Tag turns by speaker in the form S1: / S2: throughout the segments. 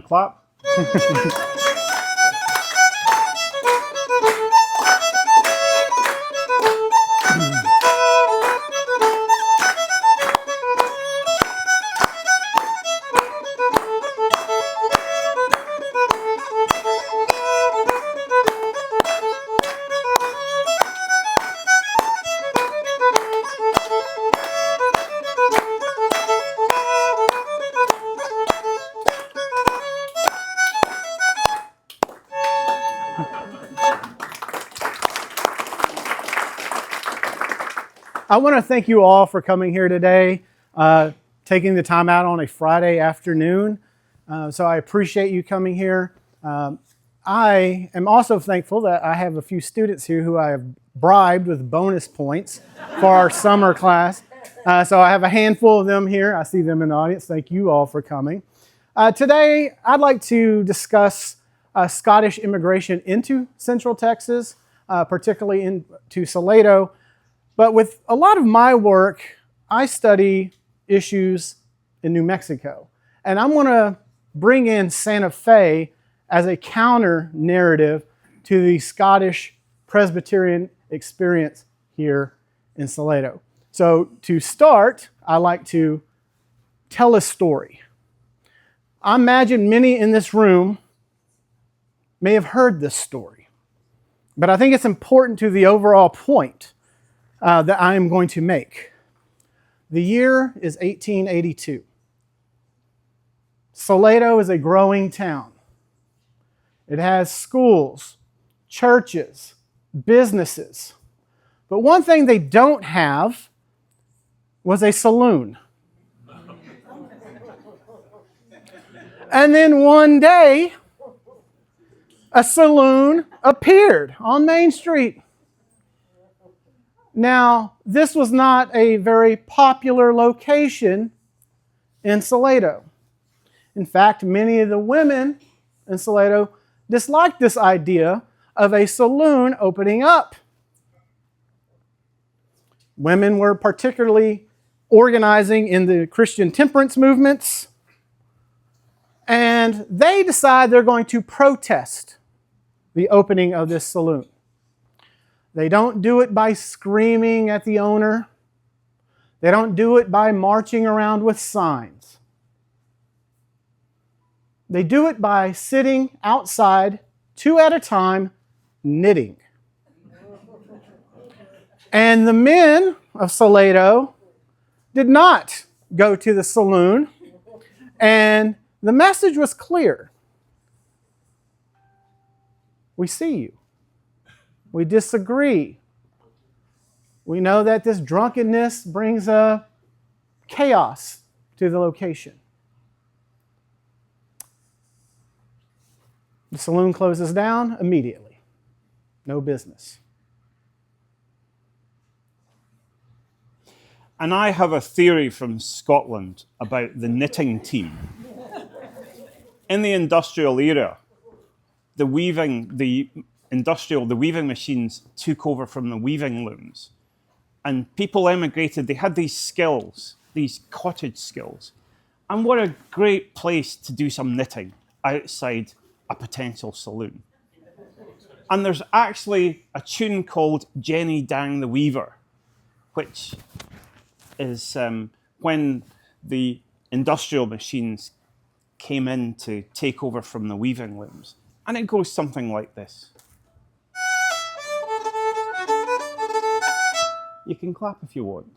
S1: clap? I want to thank you all for coming here today, taking the time out on a Friday afternoon. So I appreciate you coming here. I am also thankful that I have a few students here who I have bribed with bonus points for our summer class. So I have a handful of them here. I see them in the audience. Thank you all for coming. Today, I'd like to discuss Scottish immigration into Central Texas, particularly into Salado. But with a lot of my work, I study issues in New Mexico. And I'm going to bring in Santa Fe as a counter narrative to the Scottish Presbyterian experience here in Salado. So to start, I like to tell a story. I imagine many in this room may have heard this story, but I think it's important to the overall point that I am going to make. The year is 1882. Salado is a growing town. It has schools, churches, businesses. But one thing they don't have was a saloon. And then one day, a saloon appeared on Main Street. Now, this was not a very popular location in Salado. In fact, many of the women in Salado disliked this idea of a saloon opening up. Women were particularly organizing in the Christian temperance movements, and they decide they're going to protest the opening of this saloon. They don't do it by screaming at the owner. They don't do it by marching around with signs. They do it by sitting outside, 2 at a time, knitting. And the men of Salado did not go to the saloon, and the message was clear. We see you. We disagree. We know that this drunkenness brings a chaos to the location. The saloon closes down immediately. No business.
S2: And I have a theory from Scotland about the knitting team. In the industrial era, the weaving machines took over from the weaving looms. And people emigrated, they had these skills, these cottage skills. And what a great place to do some knitting outside a potential saloon. And there's actually a tune called Jenny Dang the Weaver, which is when the industrial machines came in to take over from the weaving looms. And it goes something like this. You can clap if you want.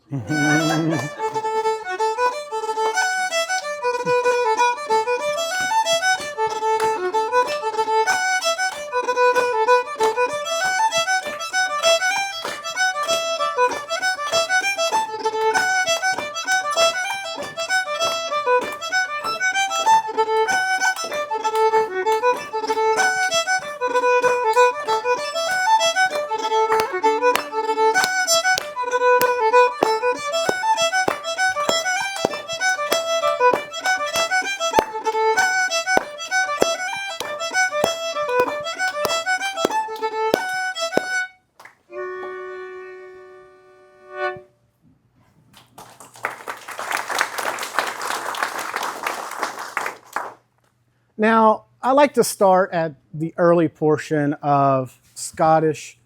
S1: Now, I like to start at the early portion of Scottish,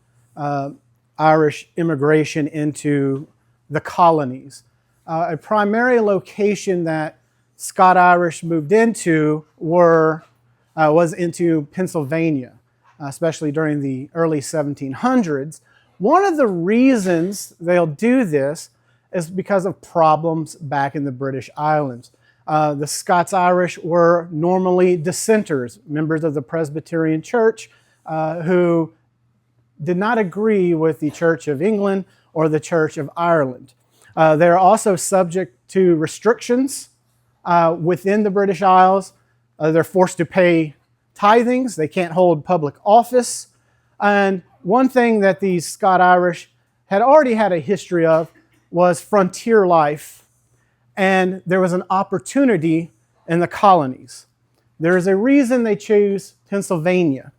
S1: Irish immigration into the colonies. A primary location that Scot-Irish moved into was into Pennsylvania, especially during the early 1700s. One of the reasons they'll do this is because of problems back in the British Islands. The Scots-Irish were normally dissenters, members of the Presbyterian Church, who did not agree with the Church of England or the Church of Ireland. They're also subject to restrictions within the British Isles. They're forced to pay tithings. They can't hold public office. And one thing that these Scot-Irish had already had a history of was frontier life, and there was an opportunity in the colonies. There is a reason they choose Pennsylvania.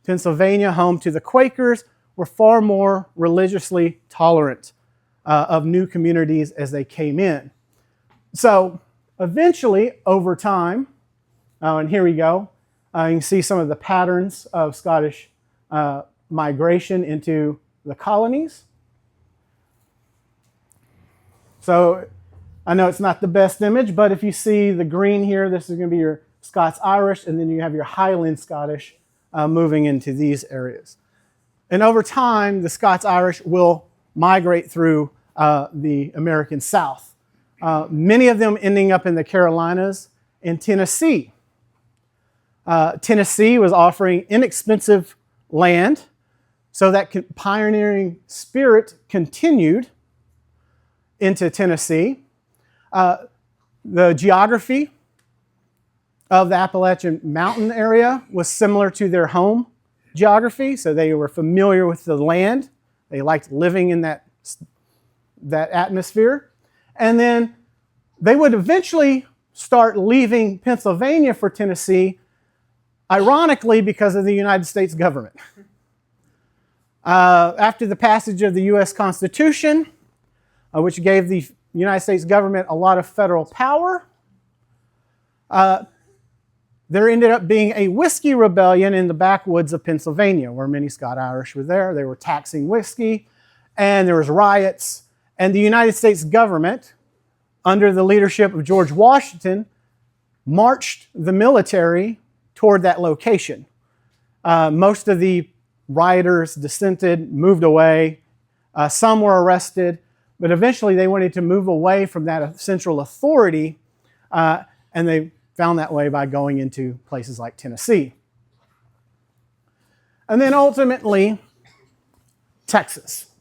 S1: Pennsylvania, home to the Quakers, were far more religiously tolerant of new communities as they came in. So eventually, over time, and here we go, you can see some of the patterns of Scottish migration into the colonies. So I know it's not the best image, but if you see the green here, this is going to be your Scots-Irish, and then you have your Highland Scottish moving into these areas. And over time, the Scots-Irish will migrate through the American South, many of them ending up in the Carolinas and Tennessee. Tennessee was offering inexpensive land, so that pioneering spirit continued into Tennessee. The geography of the Appalachian Mountain area was similar to their home geography, so they were familiar with the land. They liked living in that atmosphere. And then they would eventually start leaving Pennsylvania for Tennessee, ironically because of the United States government. After the passage of the U.S. Constitution, which gave the United States government a lot of federal power, there ended up being a whiskey rebellion in the backwoods of Pennsylvania, where many Scot-Irish were there. They were taxing whiskey, and there was riots. And the United States government, under the leadership of George Washington, marched the military toward that location. Most of the rioters dissented, moved away. Some were arrested, but eventually they wanted to move away from that central authority, and they found that way by going into places like Tennessee. And then ultimately, Texas.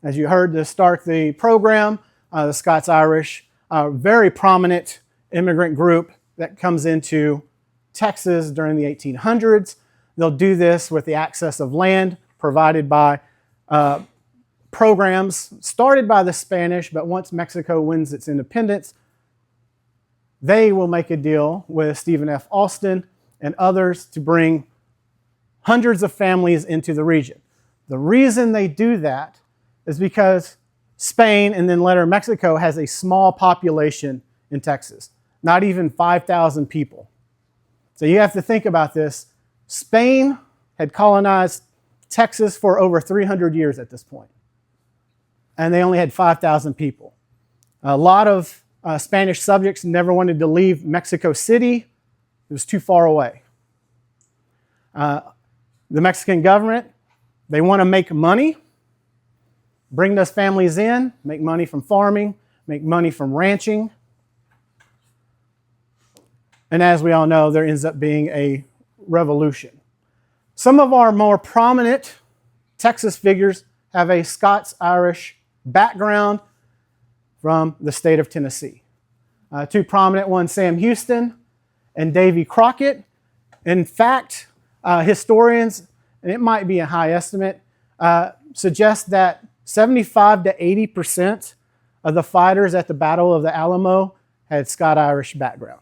S1: As you heard to start the program, the Scots-Irish, a very prominent immigrant group that comes into Texas during the 1800s. They'll do this with the access of land provided by programs started by the Spanish, but once Mexico wins its independence, they will make a deal with Stephen F. Austin and others to bring hundreds of families into the region. The reason they do that is because Spain and then later Mexico has a small population in Texas, not even 5,000 people. So you have to think about this. Spain had colonized Texas for over 300 years at this point, and they only had 5,000 people. A lot of Spanish subjects never wanted to leave Mexico City. It was too far away. The Mexican government, they want to make money, bring those families in, make money from farming, make money from ranching. And as we all know, there ends up being a revolution. Some of our more prominent Texas figures have a Scots-Irish background from the state of Tennessee. Two prominent ones, Sam Houston and Davy Crockett. In fact, historians, and it might be a high estimate, suggest that 75 to 80% of the fighters at the Battle of the Alamo had Scot-Irish background.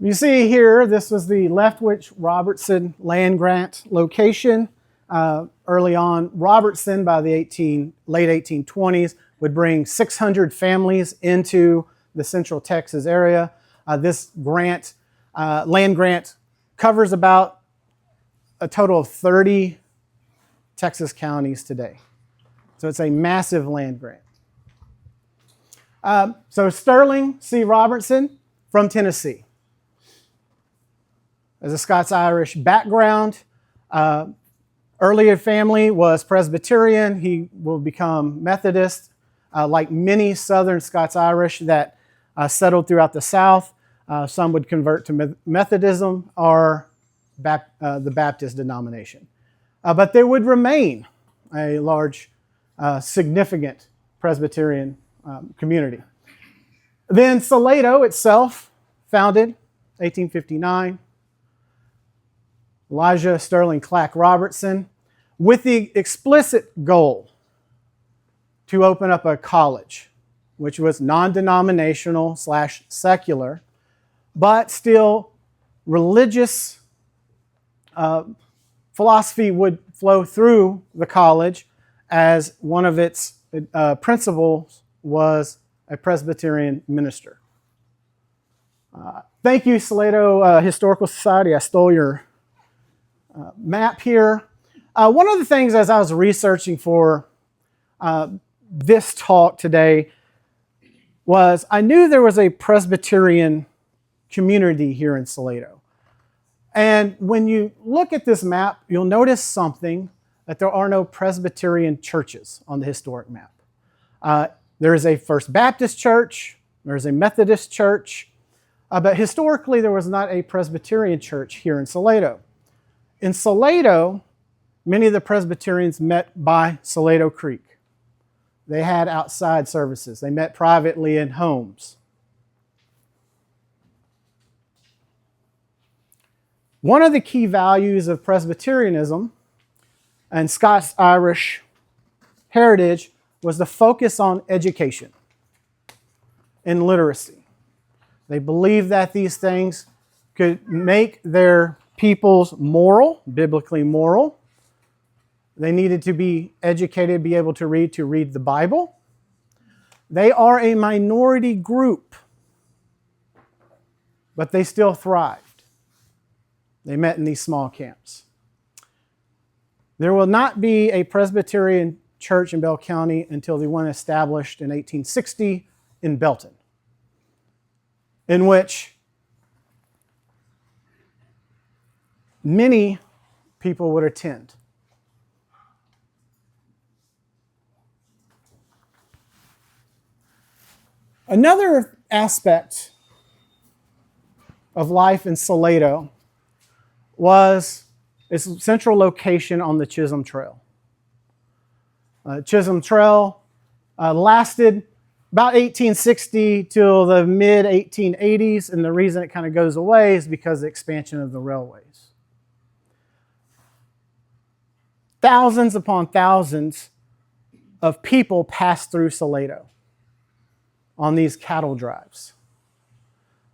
S1: You see here, this was the Leftwich Robertson land grant location. Early on, Robertson, by the late 1820s, would bring 600 families into the Central Texas area. This land grant, covers about a total of 30 Texas counties today. So it's a massive land grant. So Sterling C. Robertson from Tennessee. As a Scots-Irish background, earlier family was Presbyterian. He will become Methodist, like many Southern Scots-Irish that settled throughout the South. Some would convert to Methodism or the Baptist denomination. But there would remain a large, significant Presbyterian community. Then Salado itself, founded 1859. Elijah Sterling Clack Robertson, with the explicit goal to open up a college, which was non-denominational / secular, but still religious philosophy would flow through the college, as one of its principals was a Presbyterian minister. Thank you, Salado Historical Society. I stole your map here. One of the things as I was researching for this talk today was I knew there was a Presbyterian community here in Salado. And when you look at this map, you'll notice something, that there are no Presbyterian churches on the historic map. There is a First Baptist church, there's a Methodist church, but historically there was not a Presbyterian church here in Salado. In Salado, many of the Presbyterians met by Salado Creek. They had outside services. They met privately in homes. One of the key values of Presbyterianism and Scots-Irish heritage was the focus on education and literacy. They believed that these things could make their peoples moral, biblically moral. They needed to be educated, be able to read the Bible. They are a minority group, but they still thrived. They met in these small camps. There will not be a Presbyterian church in Bell County until the one established in 1860 in Belton, in which many people would attend. Another aspect of life in Salado was its central location on the Chisholm Trail. Chisholm Trail lasted about 1860 till the mid-1880s, and the reason it kind of goes away is because of the expansion of the railways. Thousands upon thousands of people passed through Salado on these cattle drives.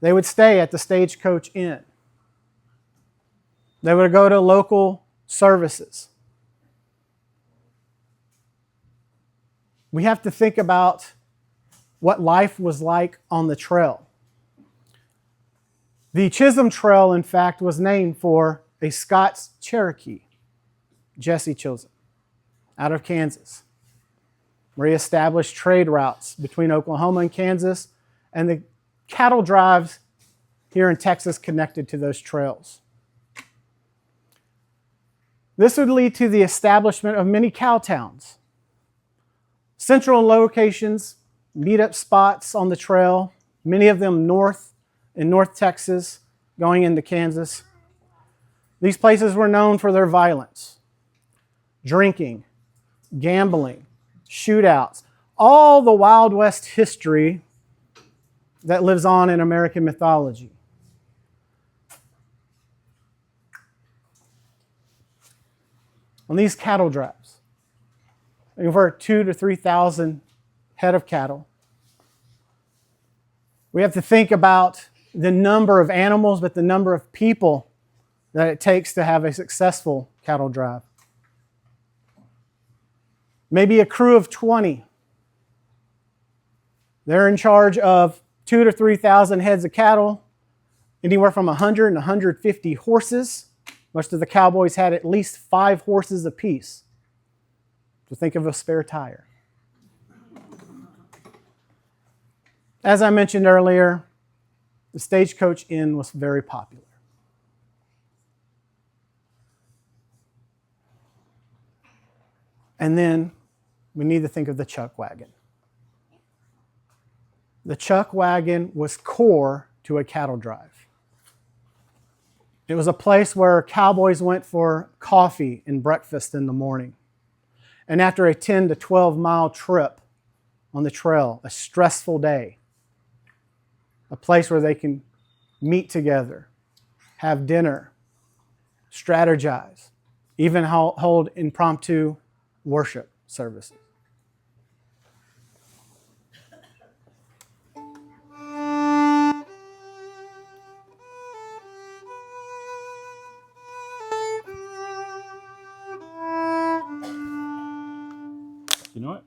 S1: They would stay at the Stagecoach Inn. They would go to local services. We have to think about what life was like on the trail. The Chisholm Trail, in fact, was named for a Scots Cherokee, Jesse Chisholm, out of Kansas, where he established trade routes between Oklahoma and Kansas, and the cattle drives here in Texas connected to those trails. This would lead to the establishment of many cow towns. Central locations, meetup spots on the trail, many of them in North Texas, going into Kansas. These places were known for their violence, drinking, gambling, shootouts, all the Wild West history that lives on in American mythology. On these cattle drives, over 2,000 to 3,000 head of cattle. We have to think about the number of animals, but the number of people that it takes to have a successful cattle drive. Maybe a crew of 20. They're in charge of 2,000 to 3,000 heads of cattle, anywhere from 100 and 150 horses. Most of the cowboys had at least 5 horses apiece. So think of a spare tire. As I mentioned earlier, the Stagecoach Inn was very popular. And then we need to think of the chuck wagon. The chuck wagon was core to a cattle drive. It was a place where cowboys went for coffee and breakfast in the morning. And after a 10 to 12 mile trip on the trail, a stressful day, a place where they can meet together, have dinner, strategize, even hold impromptu worship services.
S2: You know it?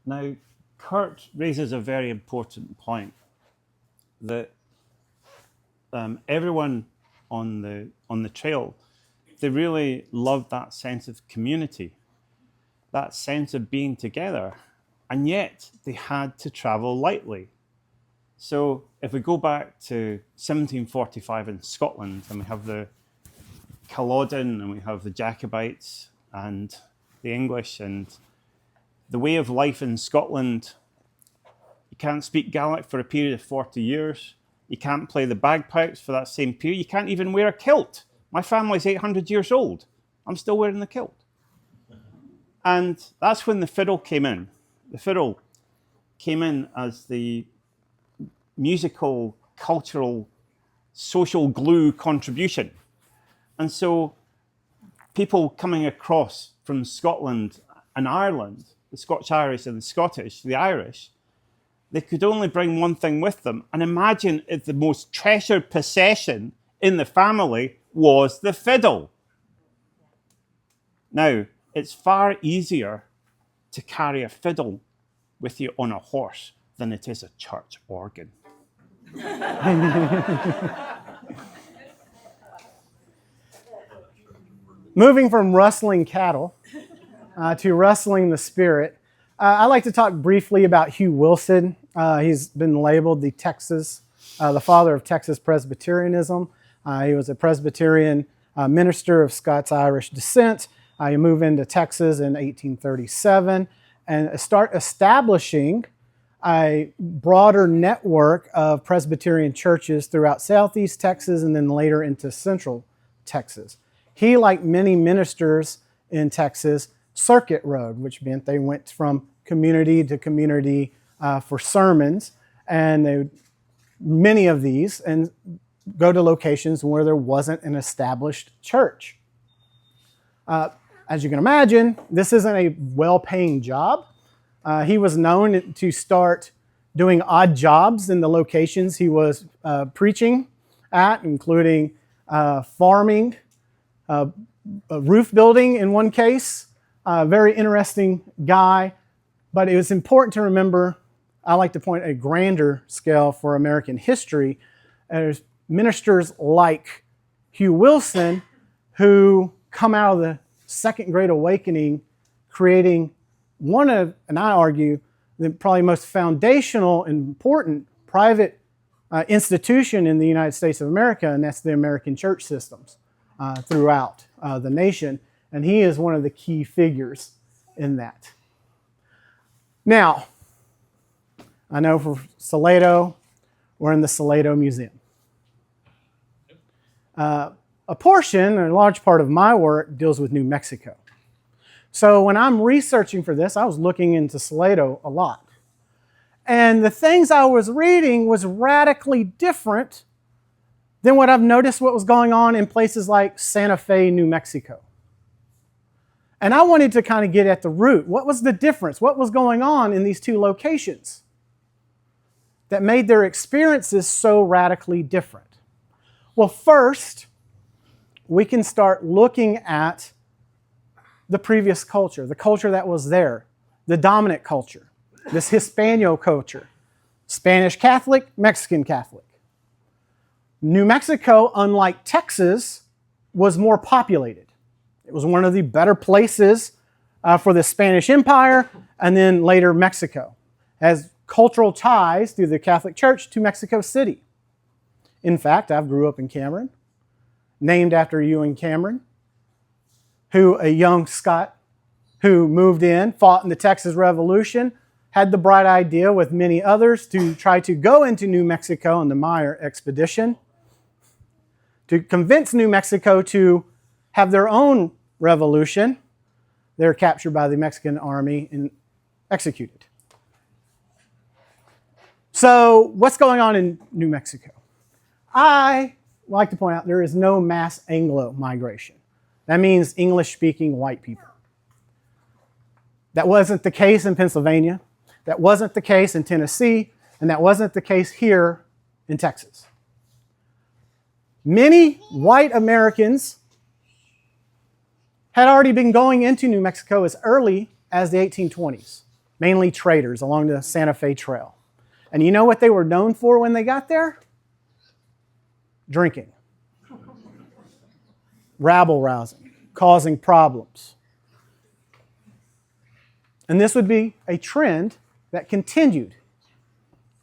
S2: Now, Kurt raises a very important point that everyone on the trail, they really loved that sense of community, that sense of being together, and yet they had to travel lightly. So if we go back to 1745 in Scotland, and we have the Culloden, and we have the Jacobites, and the English, and the way of life in Scotland, you can't speak Gaelic for a period of 40 years. You can't play the bagpipes for that same period. You can't even wear a kilt. My family's 800 years old. I'm still wearing the kilt. And that's when the fiddle came in. The fiddle came in as the musical, cultural, social glue contribution. And so people coming across from Scotland and Ireland, the Scotch-Irish and the Scottish, the Irish, they could only bring one thing with them. And imagine if the most treasured possession in the family was the fiddle. Now, it's far easier to carry a fiddle with you on a horse than it is a church organ.
S1: Moving from rustling cattle to rustling the spirit, I'd like to talk briefly about Hugh Wilson. He's been labeled the father of Texas Presbyterianism. He was a Presbyterian minister of Scots-Irish descent. He moved into Texas in 1837 and start establishing a broader network of Presbyterian churches throughout Southeast Texas and then later into Central Texas. He, like many ministers in Texas, circuit road, which meant they went from community to community for sermons, and they many of these and go to locations where there wasn't an established church. As you can imagine, this isn't a well-paying job. He was known to start doing odd jobs in the locations he was preaching at, including farming, roof building in one case. Very interesting guy. But it was important to remember, I like to point a grander scale for American history. There's ministers like Hugh Wilson who come out of the Second Great Awakening creating one of, and I argue, the probably most foundational and important private institution in the United States of America, and that's the American church systems throughout the nation. And he is one of the key figures in that. Now, I know for Salado, we're in the Salado Museum. A portion, or a large part of my work deals with New Mexico. So when I'm researching for this, I was looking into Salado a lot. And the things I was reading was radically different than what I've noticed what was going on in places like Santa Fe, New Mexico. And I wanted to kind of get at the root. What was the difference? What was going on in these two locations that made their experiences so radically different? Well, first, we can start looking at the previous culture, the culture that was there, the dominant culture, this Hispano culture, Spanish Catholic, Mexican Catholic. New Mexico, unlike Texas, was more populated. It was one of the better places for the Spanish Empire and then later Mexico, has cultural ties through the Catholic Church to Mexico City. In fact, I grew up in Cameron, named after Ewan Cameron, who a young Scot who moved in, fought in the Texas Revolution, had the bright idea with many others to try to go into New Mexico in the Meyer expedition, to convince New Mexico to have their own revolution. They're captured by the Mexican army and executed. So what's going on in New Mexico? I like to point out there is no mass Anglo migration. That means English-speaking white people. That wasn't the case in Pennsylvania. That wasn't the case in Tennessee. And that wasn't the case here in Texas. Many white Americans had already been going into New Mexico as early as the 1820s, mainly traders along the Santa Fe Trail. And you know what they were known for when they got there? Drinking. Rabble-rousing, causing problems. And this would be a trend that continued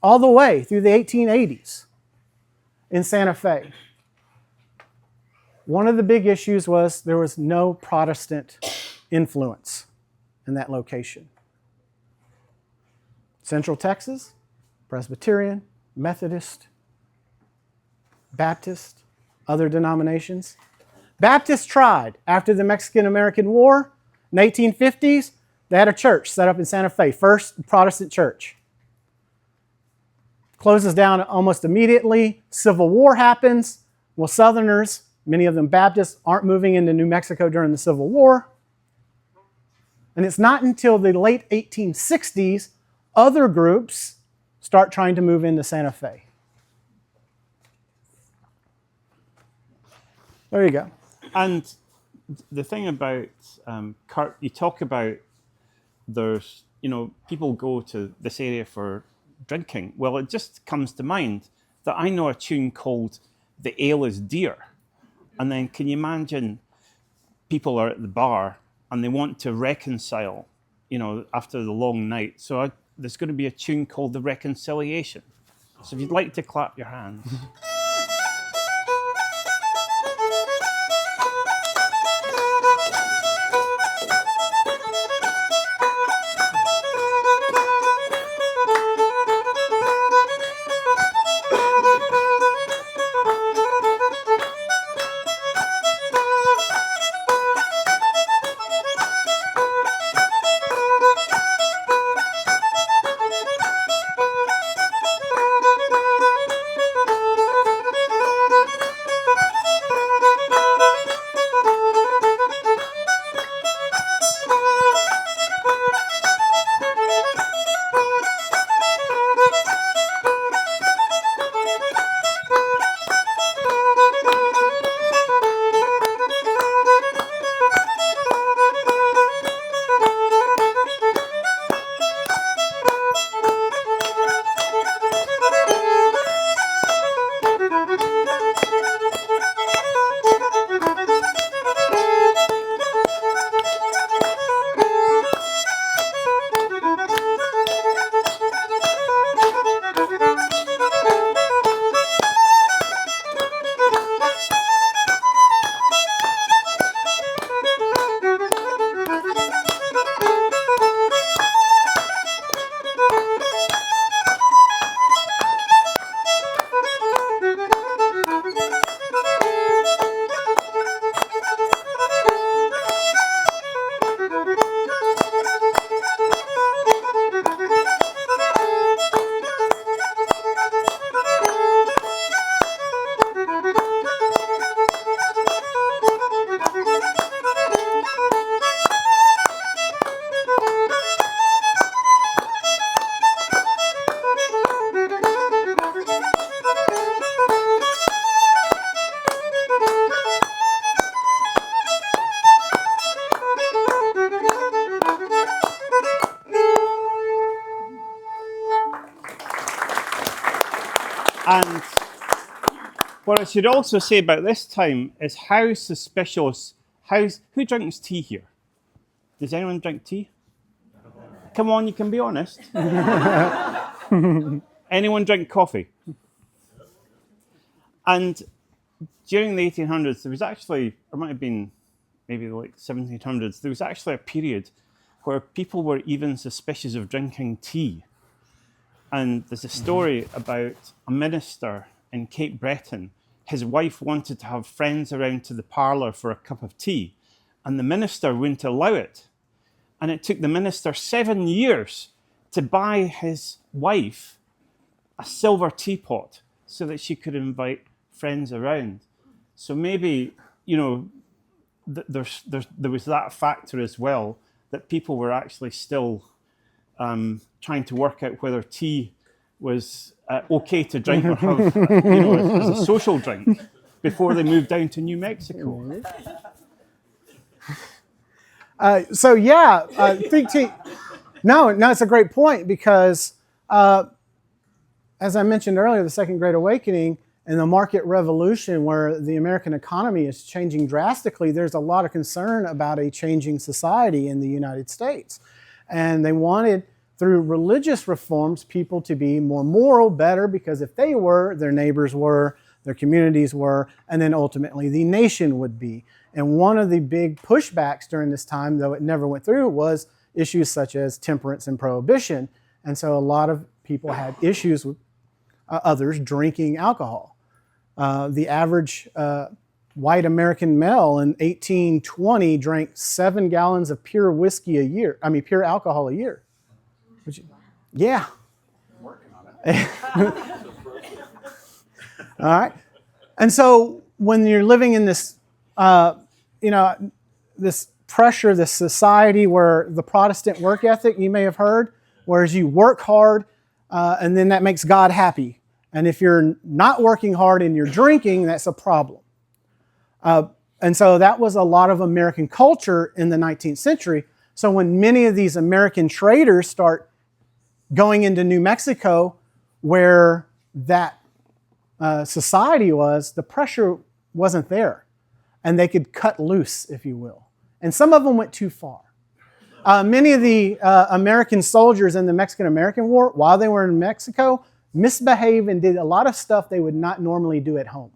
S1: all the way through the 1880s in Santa Fe. One of the big issues was there was no Protestant influence in that location. Central Texas, Presbyterian, Methodist, Baptist, other denominations. Baptists tried after the Mexican-American War in the 1850s. They had a church set up in Santa Fe, first Protestant church. Closes down almost immediately. Civil War happens. Well, Southerners, many of them Baptists, aren't moving into New Mexico during the Civil War. And it's not until the late 1860s other groups start trying to move into Santa Fe. There you go.
S2: And the thing about Kurt, you talk about there's, people go to this area for drinking. Well, it just comes to mind that I know a tune called The Ale is Dear. And then can you imagine people are at the bar and they want to reconcile, after the long night. So there's going to be a tune called The Reconciliation. So if you'd like to clap your hands. What I should also say about this time is how suspicious, who drinks tea here? Does anyone drink tea? Come on, you can be honest. Anyone drink coffee? And during the 1800s, there was actually, or it might have been maybe like 1700s, there was actually a period where people were even suspicious of drinking tea. And there's a story about a minister in Cape Breton. His wife wanted to have friends around to the parlour for a cup of tea, and the minister wouldn't allow it. And it took the minister 7 years to buy his wife a silver teapot so that she could invite friends around. So maybe, there was that factor as well, that people were actually still trying to work out whether tea was okay to drink or have, as a social drink before they moved down to New Mexico.
S1: I think tea. No, it's a great point because, as I mentioned earlier, the Second Great Awakening and the market revolution, where the American economy is changing drastically, there's a lot of concern about a changing society in the United States. And they wanted, through religious reforms, people to be more moral, better, because if they were, their neighbors were, their communities were, and then ultimately the nation would be. And one of the big pushbacks during this time, though it never went through, was issues such as temperance and prohibition. And so a lot of people had issues with others drinking alcohol. The average white American male in 1820 drank 7 gallons of pure pure alcohol a year. Yeah.
S3: I'm working on it.
S1: All right. And so when you're living in this, this pressure, this society where the Protestant work ethic, you may have heard, whereas you work hard and then that makes God happy. And if you're not working hard and you're drinking, that's a problem. And so that was a lot of American culture in the 19th century. So when many of these American traders start going into New Mexico, where that society was, the pressure wasn't there. And they could cut loose, if you will. And some of them went too far. Many of the American soldiers in the Mexican-American War, while they were in Mexico, misbehaved and did a lot of stuff they would not normally do at home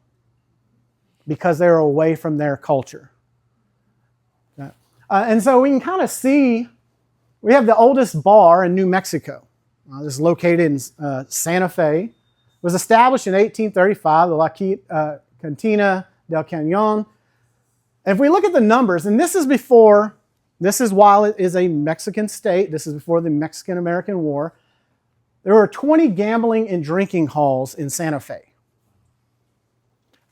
S1: because they were away from their culture. And so we can kind of see, we have the oldest bar in New Mexico. This is located in Santa Fe. It was established in 1835, the La Cantina del Cañon. And if we look at the numbers, and this is while it is a Mexican state, this is before the Mexican-American War, there were 20 gambling and drinking halls in Santa Fe.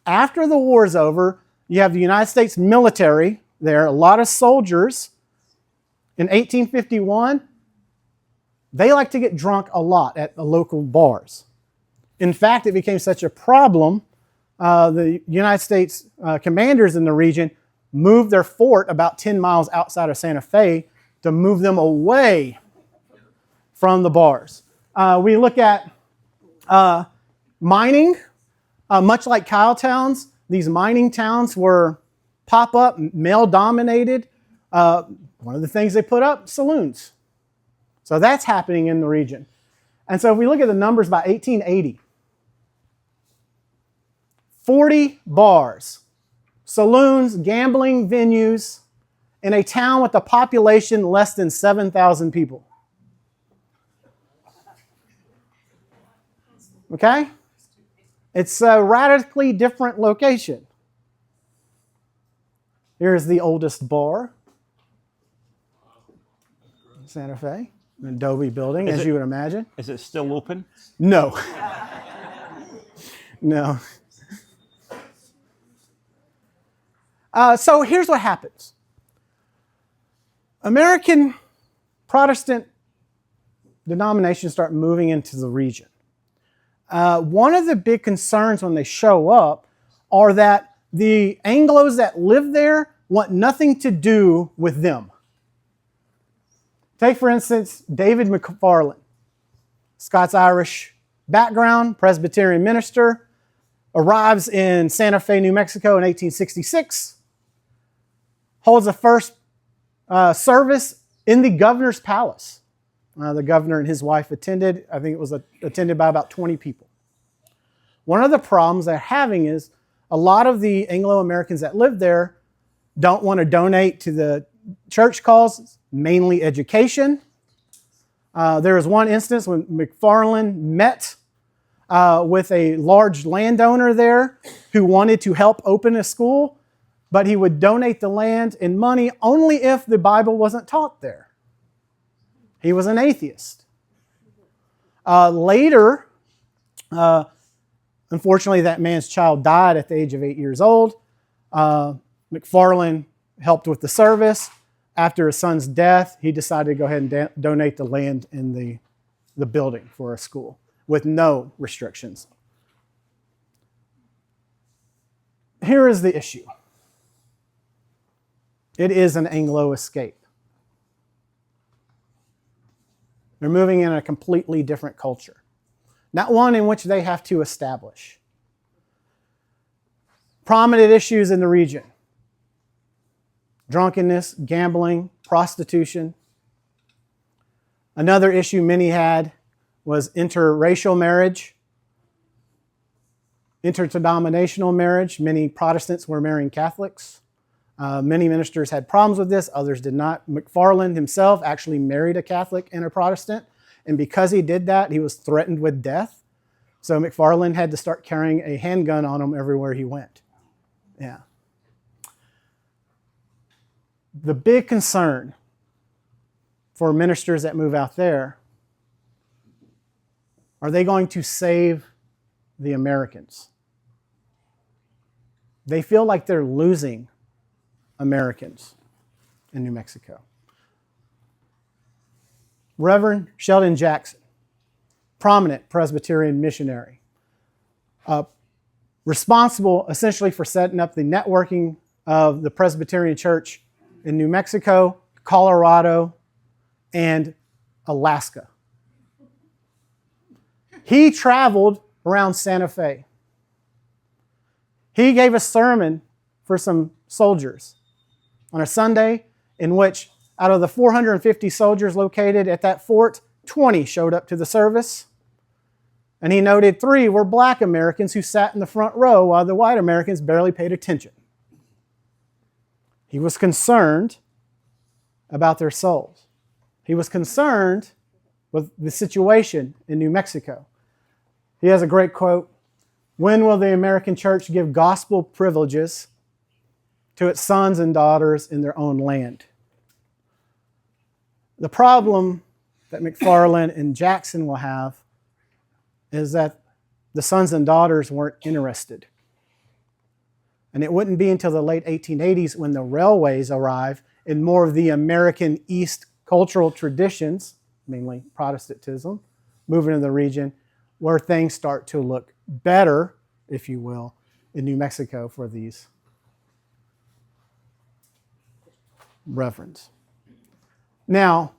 S1: After the war is over, you have the United States military there, a lot of soldiers. In 1851, they like to get drunk a lot at the local bars. In fact, it became such a problem, the United States commanders in the region moved their fort about 10 miles outside of Santa Fe to move them away from the bars. We look at mining. Much like Kyle towns, these mining towns were pop-up, male-dominated. One of the things they put up, saloons. So that's happening in the region. And so if we look at the numbers by 1880, 40 bars, saloons, gambling venues in a town with a population less than 7,000 people. Okay? It's a radically different location. Here's the oldest bar, Santa Fe, an adobe building, as you would imagine.
S2: Is it still open?
S1: No. No. So here's what happens. American Protestant denominations start moving into the region. One of the big concerns when they show up are that the Anglos that live there want nothing to do with them. Take, for instance, David McFarland, Scots-Irish background, Presbyterian minister. arrives in Santa Fe, New Mexico in 1866, holds the first service in the governor's palace. The governor and his wife attended. I think it was attended by about 20 people. One of the problems they're having is a lot of the Anglo-Americans that live there don't want to donate to the church causes, mainly education. There was one instance when McFarland met with a large landowner there who wanted to help open a school, but he would donate the land and money only if the Bible wasn't taught there. He was an atheist. Later, unfortunately, that man's child died at the age of 8 years old. McFarland helped with the service. After his son's death, he decided to go ahead and donate the land in the building for a school with no restrictions. Here is the issue. It is an Anglo escape. They're moving in a completely different culture, not one in which they have to establish. Prominent issues in the region: drunkenness, gambling, prostitution. Another issue many had was interracial marriage, interdenominational marriage. Many Protestants were marrying Catholics. Many ministers had problems with this, others did not. McFarland himself actually married a Catholic and a Protestant, and because he did that, he was threatened with death. So McFarland had to start carrying a handgun on him everywhere he went. Yeah. The big concern for ministers that move out there, are they going to save the Americans? They feel like they're losing Americans in New Mexico. Reverend Sheldon Jackson, prominent Presbyterian missionary, responsible essentially for setting up the networking of the Presbyterian Church in New Mexico, Colorado, and Alaska. He traveled around Santa Fe. He gave a sermon for some soldiers on a Sunday in which, out of the 450 soldiers located at that fort, 20 showed up to the service. And he noted 3 were black Americans who sat in the front row while the white Americans barely paid attention. He was concerned about their souls. He was concerned with the situation in New Mexico. He has a great quote: "When will the American church give gospel privileges to its sons and daughters in their own land?" The problem that McFarland and Jackson will have is that the sons and daughters weren't interested. And it wouldn't be until the late 1880s when the railways arrive and more of the American East cultural traditions, mainly Protestantism, move into the region, where things start to look better, if you will, in New Mexico for these reverends. Now,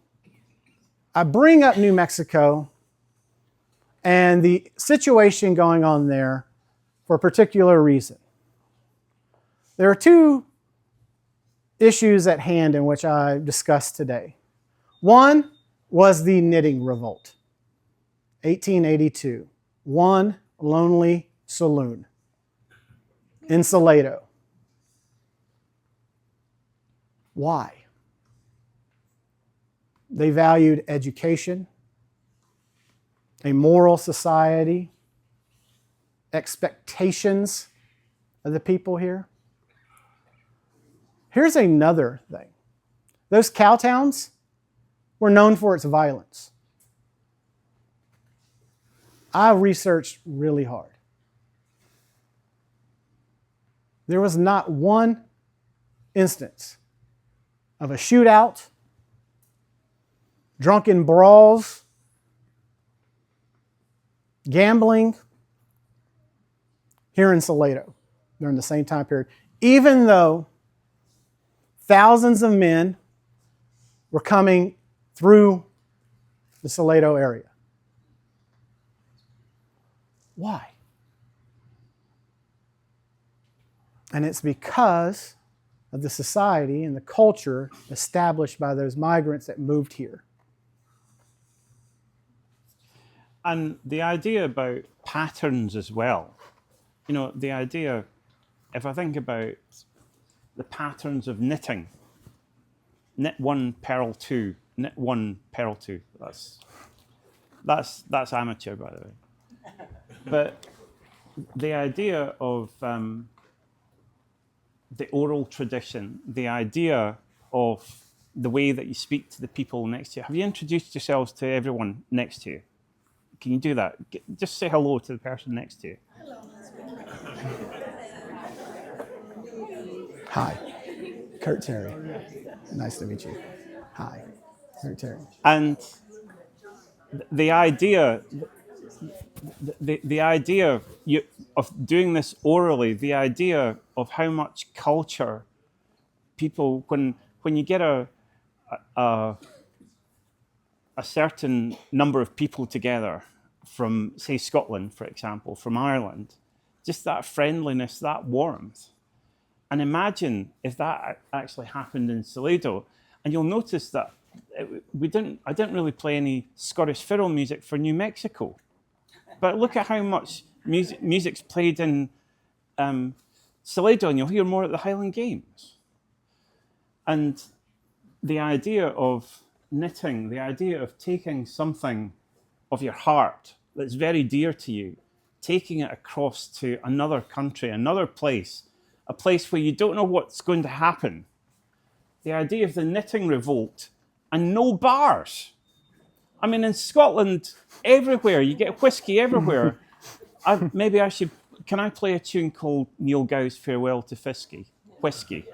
S1: I bring up New Mexico and the situation going on there for a particular reason. There are 2 issues at hand in which I discussed today. One was the knitting revolt, 1882, one lonely saloon in Salado. Why? They valued education, a moral society, expectations of the people here. Here's another thing. Those cow towns were known for its violence. I researched really hard. There was not one instance of a shootout, drunken brawls, gambling here in Salado during the same time period, even though thousands of men were coming through the Salado area. Why? And it's because of the society and the culture established by those migrants that moved here.
S2: And the idea about patterns as well, the idea, if I think about the patterns of knitting, knit one, purl two, knit one, purl two. That's amateur, by the way. But the idea of the oral tradition, the idea of the way that you speak to the people next to you. Have you introduced yourselves to everyone next to you? Can you do that? Just say hello to the person next to you.
S1: Hi, Kurt Terry. Nice to meet you. Hi, Kurt Terry.
S2: And the idea of doing this orally, the idea of how much culture people, when you get a certain number of people together from, say, Scotland, for example, from Ireland, just that friendliness, that warmth. And imagine if that actually happened in Salado, and you'll notice that I didn't really play any Scottish fiddle music for New Mexico. But look at how much music's played in Salado, and you'll hear more at the Highland Games. And the idea of knitting, the idea of taking something of your heart that's very dear to you, taking it across to another country, another place, a place where you don't know what's going to happen. The idea of the knitting revolt and no bars. I mean, in Scotland, everywhere, you get whiskey everywhere. Can I play a tune called Neil Gow's Farewell to Whiskey?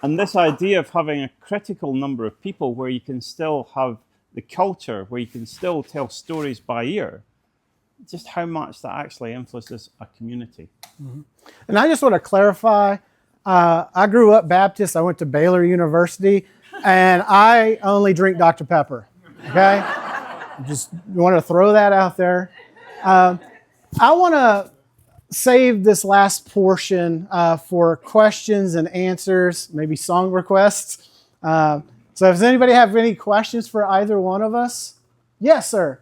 S2: And this idea of having a critical number of people where you can still have the culture, where you can still tell stories by ear, just how much that actually influences a community.
S1: Mm-hmm. And I just want to clarify, I grew up Baptist. I went to Baylor University, and I only drink Dr. Pepper, okay? Just want to throw that out there. I want to save this last portion for questions and answers, maybe song requests. So does anybody have any questions for either one of us? Yes, sir.